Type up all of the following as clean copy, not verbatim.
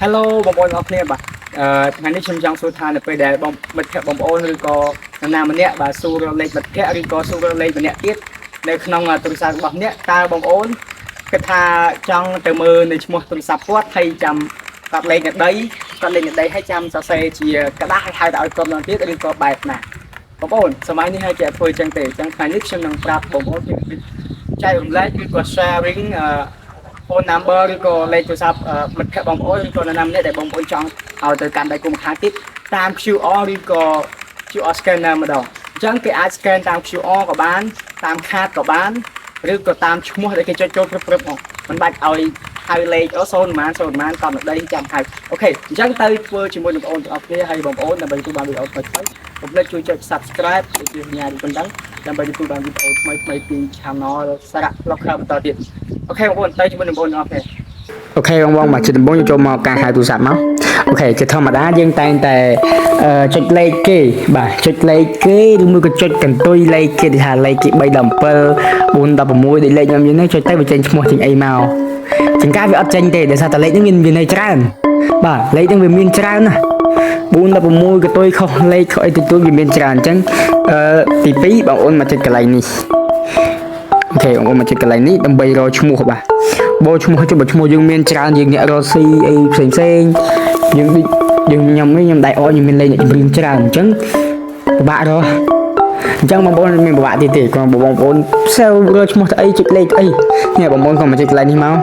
Hello បងប្អូនអរគ្នាបាទថ្ងៃនេះខ្ញុំចង់សួរថានៅពេលដែលមិត្តភក្តិបងប្អូនឬក៏នរណាម្នាក់បាទសួរលេខមិត្តភក្តិឬក៏សួរលេខម្នាក់ទៀតនៅក្នុងទូរស័ព្ទរបស់អ្នកតើបងប្អូនគិតថាចង់ទៅមើលនៅឈ្មោះទូរស័ព្ទគាត់ហើយចាំគាត់លេខនៅដីហើយចាំសរសេរជាกระดาษហើយហៅទៅឲ្យគាត់ម្ដងទៀតឬក៏បែបណាបងប្អូនសម័យនេះហើយគេធ្វើអញ្ចឹងទេអញ្ចឹងថ្ងៃនេះខ្ញុំនឹងប្រាប់បងប្អូនពីចែករំលែកឬក៏ sharing phone number ឬក៏លេខទូរស័ព្ទមិត្តភក្តិបងប្អូនឬក៏នរណាម្នាក់ដែលបងប្អូនចង់ឲ្យទៅកាន់ដៃគូម្ខាងទៀតតាម QR ឬក៏ QR scanner ម្ដងអញ្ចឹងគេអាច scan តាម QR ក៏បានតាម card ក៏បានឬក៏តាមឈ្មោះដែលគេចុចចូលព្រឹបមកមិនបាច់ឲ្យហៅលេខអូ0ម៉ានតាមនៅដីចាំហៅអូខេអញ្ចឹងទៅធ្វើជាមួយនឹងបងប្អូនទាំងអស់គ្នាហើយបងប្អូនដើម្បីទទួលបានវីដេអូថ្មីៗកុំភ្លេចជួយចុច subscribe ដូចជាសញ្ញានេះប៉ុណ្ណឹងដើម្បីទទួលបានវីដេអូថ្មីៗពី channel សារៈ local បន្តទៀតអូខេបងប្អូនទៅជាមួយនឹងបងប្អូនទាំងអស់គ្នាអូខេបងមកជាដំបូងចូលមកការហៅទូរស័ព្ទមកអូខេជាធម្មតាយើងតែងតែចុចលេខគេបាទចុចលេខគេឬមួយក៏ចុចកន្ទុយលេខគេដែលថាលេខគេ3 17 4 16ដូចលេខខ្ញុំយើងនេះចុចទៅវាចេញឈ្មោះចេញអីមកចង្ការវាអត់ចេញទេដោយសារតែលេខនេះមានន័យច្រើនបាទលេខហ្នឹងវាមានច្រើនណា4 16កន្ទុយខុសលេខខុសអីទៅវាមានច្រើនអញ្ចឹងទី2បងប្អូនមកចុចកន្លែងនេះអូខេបងប្អូនមកចុចកន្លែងនេះដើម្បីរកឈ្មោះបាទបើឈ្មោះយើងមានច្រើនយើងអ្នករកស៊ីអីផ្សេងយើងដូចយើងខ្ញុំដៃអខ្ញុំមានលេខអ្នកចម្រៀងច្រើនអញ្ចឹងពិបាករកអញ្ចឹងបងប្អូនមានពិបាកទៀតទេគ្រាន់បងប្អូនផ្សេងរកឈ្មោះទៅអីចុចលេខទៅអីនេះបងប្អូនក៏មកចុចកន្លែងនេះមក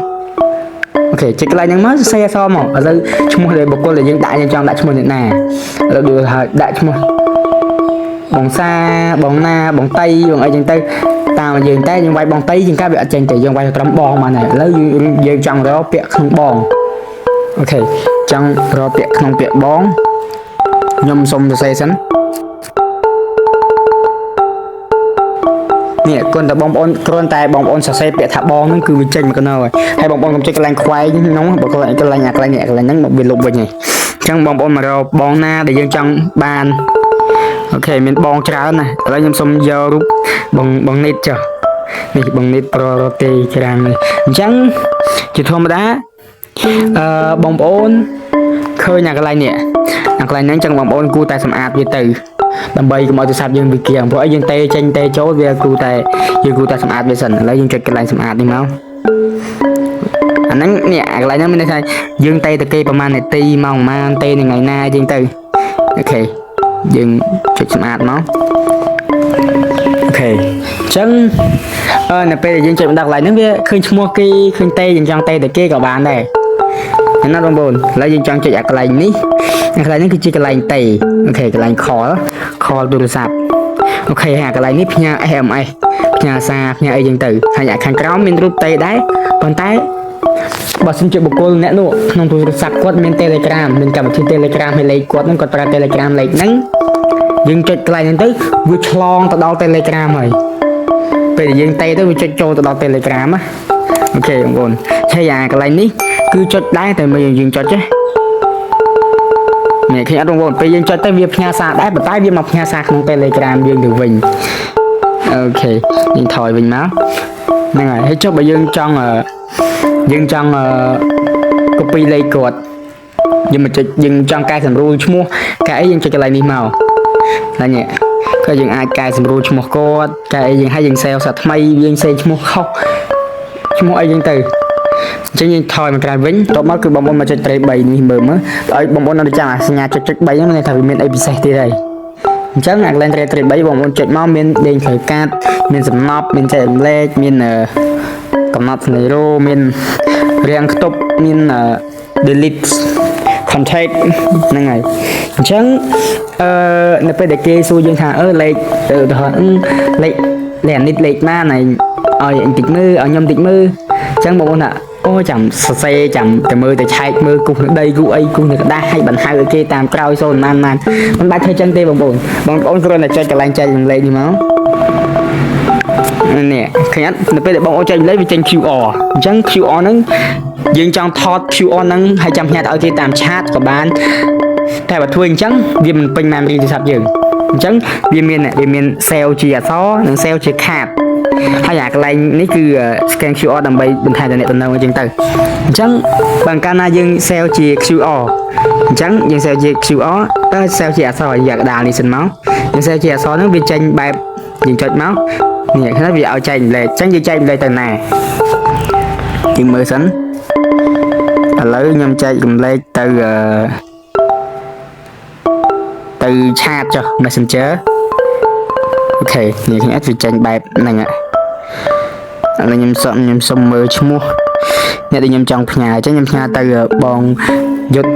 អូខេចុចកន្លែងហ្នឹងមកសរសេរអក្សរមកឥឡូវឈ្មោះដែលបុគ្គលដែលយើងដាក់យើងចង់ដាក់ឈ្មោះអ្នកណាឥឡូវដូចហើយដាក់ឈ្មោះបងសាបងណាបងតៃបងអីចឹងទៅតាមយើងតែយើងវាយបងតៃជាងការវាអត់ចេញទេយើងវាយត្រឹមបងបានហើយឥឡូវយើងចង់រកពាក្យក្នុងបងអូខេចង់រកពាក្យក្នុងពាក្យបងខ្ញុំសុំសរសេរសិននេះគ្រាន់តែបងប្អូនសរសេរពាក្យថាបងហ្នឹងគឺវាចេញមកកណ្ដោហើយបងប្អូនកុំចុចកន្លែងខ្វែងហ្នឹងបើកន្លែងហ្នឹងមកវាលុបវិញហើយអញ្ចឹងបងប្អូនមករកបងណាដែលយើងចង់បានអូខេមានបងច្រើនណាស់ឥឡូវខ្ញុំសុំយករូបបងនិតចុះនេះបងនិតប្ររទេច្រើននេះអញ្ចឹងជាធម្មតាបងប្អូនឃើញអាកន្លែងនេះអាកន្លែងហ្នឹងអញ្ចឹងបងប្អូនគួរតែសម្អាតវាទៅដើម្បីកុំឲ្យទូរស័ព្ទយើងវាគៀងព្រោះអីយើងទេចេញទេចូលវាគួរតែសម្អាតវាសិនឥឡូវយើងចុចកន្លែងសម្អាតនេះមកអាហ្នឹងនេះអាកន្លែងហ្នឹងមានន័យថាយើងទេទៅគេប្រហែលនាទីម៉ោងប៉ុន្មានទេថ្ងៃណាយើងទៅអូខេយើងចុចសម្អាតមកអូខេអញ្ចឹងនៅពេលដែលយើងចុចបណ្ដាក់កន្លែងហ្នឹងវាឃើញឈ្មោះគេឃើញទេយើងចង់ទេទៅគេក៏បានដែរណាបងប្អូនឥឡូវយើងចង់ចុចអាកន្លែងនេះអាកន្លែងនេះគឺជាកន្លែងទេអូខេកន្លែង call ទូរស័ព្ទអូខេហើយកន្លែងនេះផ្ញើ SMS ផ្ញើសារផ្ញើអីចឹងទៅហើយខាងក្រោមមានរូបទេដែរប៉ុន្តែបើសិនជាបុគ្គលអ្នកនោះក្នុងទូរស័ព្ទគាត់មាន Telegram មានកម្មវិធី Telegram ហើយលេខគាត់ហ្នឹងគាត់ប្រើ Telegram លេខហ្នឹងយើងចុចកន្លែងហ្នឹងទៅវាឆ្លងទៅដល់ Telegram ហើយពេលដែលយើងទេទៅវាចុចចូលទៅដល់ Telegram ណាអូខេបងប្អូនហើយអាកន្លែងនេះគឺចុចដែរតែមើលយើងចុចទេនេះឃើញអត់បងប្អូនពេលយើងចុចទៅវាផ្ញើសារដែរប៉ុន្តែវាមកផ្ញើសារក្នុង Telegram យើងទៅវិញអូខេយើងថយវិញមកហ្នឹងហើយចុះបើយើងចង់copy លេខគាត់យើងមកចុចយើងចង់កែសម្រួលឈ្មោះកែអីយើងចុចកន្លែងនេះមកហើយនេះក៏យើងអាចកែសម្រួលឈ្មោះគាត់កែអីយើងឲ្យយើងសេវសារថ្មីយើងសេឈ្មោះខុសឈ្មោះអីចឹងទៅអញ្ចឹងយើងថយមកក្រៅវិញតបមកគឺបងប្អូនមកចុចត្រី3នេះមើលមើលឲ្យបងប្អូននៅចាំអាសញ្ញាចុច3ហ្នឹងមានថាវាមានអីពិសេសទៀតហើយអញ្ចឹងអាកន្លែងត្រី3បងប្អូនចុចមកមានលេខផ្លូវកាតមានសំណប់មានចែករំលែកមានកំណត់ស្នេរោមានរាំងខ្ទប់មាន delete contact ហ្នឹងហើយអញ្ចឹងនៅពេលដែលគេសួរយើងថាលេខទៅឧទាហរណ៍លេខនេះលេខណាណៃឲ្យអញតិចមើលឲ្យខ្ញុំតិចមើលអញ្ចឹងបងប្អូនថាអូចាំសរសេរចាំទៅមើលទៅឆែកមើលគូសនៅដីគូអីគូសនៅក្តារឲ្យបញ្ហៅឲ្យគេតាមក្រោយសូនមិនបាច់ធ្វើចឹងទេបងប្អូនគ្រាន់តែចុចកន្លែងចែករំលែកនេះមកនេះឃើញអត់នៅពេលដែលបងអូនចែករំលែកវាចេញ QR អញ្ចឹង QR ហ្នឹងយើងចង់ថត QR ហ្នឹងហើយចាំផ្ញើទៅឲ្យគេតាមឆាតក៏បានតែបើធ្វើអញ្ចឹងវាមិនពេញ memory ទូរស័ព្ទយើងអញ្ចឹងវាមាន save ជាអក្សរនិង save ជា card ហើយអាកន្លែងនេះគឺ scan QR ដើម្បីបន្ថែមតំណែងអញ្ចឹងទៅអញ្ចឹងបើកាលណាយើង save ជា QR អញ្ចឹងយើង save ជា QR ទៅ save ជាអក្សរយកដាលនេះសិនមកយើង save ជាអក្សរហ្នឹងវាចេញបែបយើងចុចមកនេះឃើញវាឲ្យចែកម្លែកអញ្ចឹងយើងចែកម្លែកទៅណាយើងមើលសិនឥឡូវខ្ញុំចែករំលែកទៅឆាតចុះ Messenger អូខេនេះខ្ញុំអត់វាចេញបែបហ្នឹងឥឡូវខ្ញុំសុំមើលឈ្មោះអ្នកដែលខ្ញុំចង់ផ្ញើអញ្ចឹងខ្ញុំផ្ញើទៅបងយុទ្ធ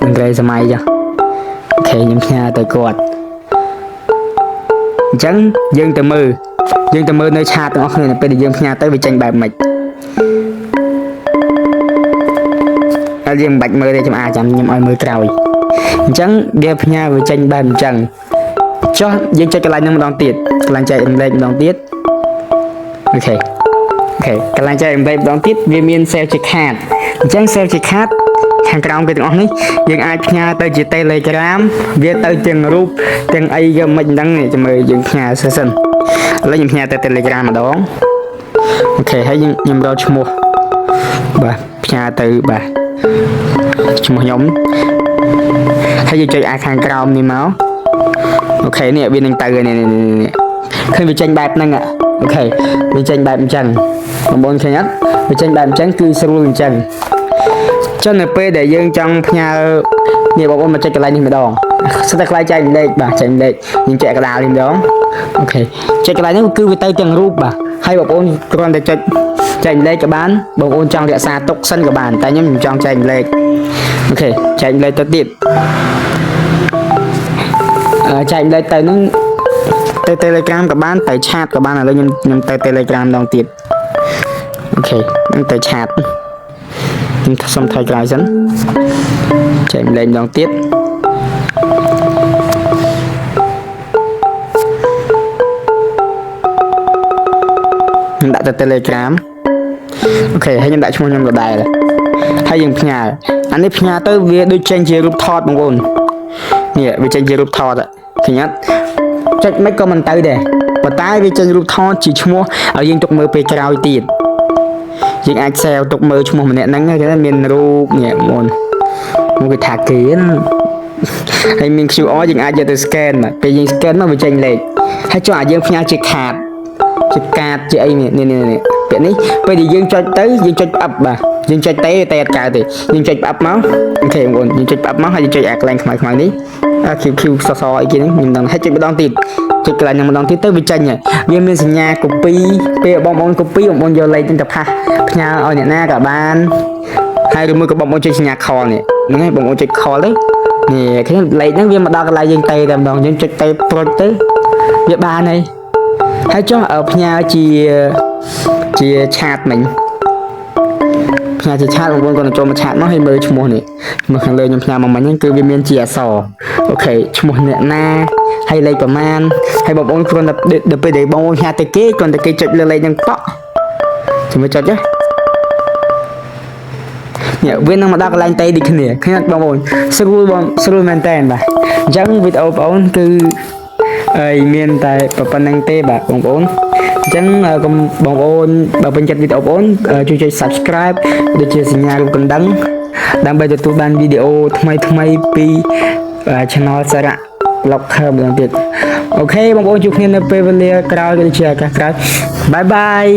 អង្រេសម័យចុះអូខេខ្ញុំផ្ញើទៅគាត់អញ្ចឹងយើងទៅមើលនៅឆាតទាំងអស់គ្នាពេលដែលយើងផ្ញើទៅវាចេញបែបម៉េចហើយយើងមិនបាច់មើលទេខ្ញុំអាចចាំខ្ញុំឲ្យមើលក្រោយអញ្ចឹងវាផ្ញើវាចេញបែបអញ្ចឹងចុះយើងចុចកន្លែងហ្នឹងម្ដងទៀតកន្លែងចែករំលែកម្ដងទៀតអូខេកន្លែងចែករំលែកម្ដងទៀតវាមាន save ជា card អញ្ចឹង save ជា card ខាងក្រោមគេទាំងអស់នេះយើងអាចផ្ញើទៅជា Telegram វាទៅទាំងរូបទាំងអីក៏មិនដឹងចាំមើលយើងផ្ញើសិនឥឡូវខ្ញុំផ្ញើទៅ Telegram ម្ដងអូខេហើយខ្ញុំរកឈ្មោះបាទផ្ញើទៅបាទឈ្មោះខ្ញុំហើយយើងចុចអាខាងក្រោមនេះមកអូខេនេះវានឹងទៅនេះឃើញវាចេញបែបហ្នឹងអូខេវាចេញបែបអញ្ចឹងបងប្អូនឃើញអត់វាចេញបែបអញ្ចឹងគឺស្រួលអញ្ចឹងចុះនៅពេលដែលយើងចង់ផ្ញើនេះបងប្អូនមកចុចកន្លែងនេះម្ដងសិតតែខ្លាយចែកម្លែកបាទចែកម្លែកយើងចែកកដាលនេះម្ដងអូខេចុចកន្លែងហ្នឹងគឺវាទៅទាំងរូបបាទហើយបងប្អូនគ្រាន់តែចុចចែកម្លែកក៏បានបងប្អូនចង់រក្សាទុកសិនក៏បានតែខ្ញុំចង់ចែកម្លែកអូខេចែកម្លែកទៅទៀតចែកម្លែកទៅហ្នឹងទៅ Telegram ក៏បានទៅឆាតក៏បានឥឡូវខ្ញុំទៅ Telegram ម្ដងទៀតអូខេនឹងទៅឆាតខ្ញុំសុំថយក្រោយសិនចែកម្លែកម្ដងទៀតខ្ញុំដាក់ទៅ Telegram អូខេហើយខ្ញុំដាក់ឈ្មោះខ្ញុំដដែលហើយយើងផ្ញើអានេះផ្ញើទៅវាដូចចេញជារូបថតបងប្អូននេះវាចេញជារូបថតឃើញអត់ចុចមិនក៏មិនទៅដែរប៉ុន្តែវាចេញរូបថតជាឈ្មោះឲ្យយើងទុកមើលពេលក្រោយទៀតយើងអាច save ទុកមើលឈ្មោះម្នាក់ហ្នឹងគេថាមានរូបនេះមុនមកវាថាគេហើយមាន QR យើងអាចយកទៅ scan ពេលយើង scan មកវាចេញលេខហើយចុះឲ្យយើងផ្ញើជា card ជាកាតជាអីនេះពាក្យនេះពេលដែលយើងចុចទៅយើងចុចផ្អាប់បាទយើងចុចតែអត់កើតទេយើងចុចផ្អាប់មកអូខេបងប្អូនយើងចុចផ្អាប់មកហើយយើងចុចអាកន្លែងខ្មៅនេះQQ សសអីគេនេះខ្ញុំដឹងហើយចុចម្ដងទៀតចុចកន្លែងហ្នឹងម្ដងទៀតទៅវាចេញហើយវាមានសញ្ញា copy ពេលបងប្អូន copy បងប្អូនយកលេខនេះទៅផាសផ្ញើឲ្យអ្នកណាក៏បានហើយឬមួយក៏បងប្អូនចុចសញ្ញា call នេះហ្នឹងហើយបងប្អូនចុច call ទៅនេះឃើញលេខហ្នឹងវាមកដល់កន្លែងយើងតែម្ដងយើងចុចតែព្រុចទៅវាបានហើយចុះផ្ញើជាឆាតមិញផ្ញើជាឆាតបងប្អូនគាត់ចូលមកឆាតមកឲ្យមើលឈ្មោះនេះមកខាងលើខ្ញុំផ្ញើមកមិញហ្នឹងគឺវាមានជាអក្សរអូខេឈ្មោះអ្នកណាហើយលេខប្រមាណហើយបងប្អូនគ្រាន់តែដល់ពេលដែលបងប្អូនផ្ញើទៅគេគ្រាន់តែគេចុចលើលេខហ្នឹងប៉ក់ចាំមើលចុចណានេះវានឹងមកដល់កន្លែងតេដូចគ្នាឃើញអត់បងប្អូនស្រួលមែនតើបាទអញ្ចឹងវីដេអូបងប្អូនគឺមានតែប៉ុណ្្នឹងទេបាទបងប្អូនអញ្ចឹងបងប្អូនបើពេញចិត្តវីដេអូបងប្អូនជួយចុច Subscribe ដូចជាសញ្ញារូបកណ្ដឹងដើម្បីទទួលបានវីដេអូថ្មីពី Channel សារៈ Vlogger ម្ដងទៀតអូខេបងប្អូនជួបគ្នានៅពេលវេលាក្រោយដូចជាឱកាសក្រោយបាយបាយ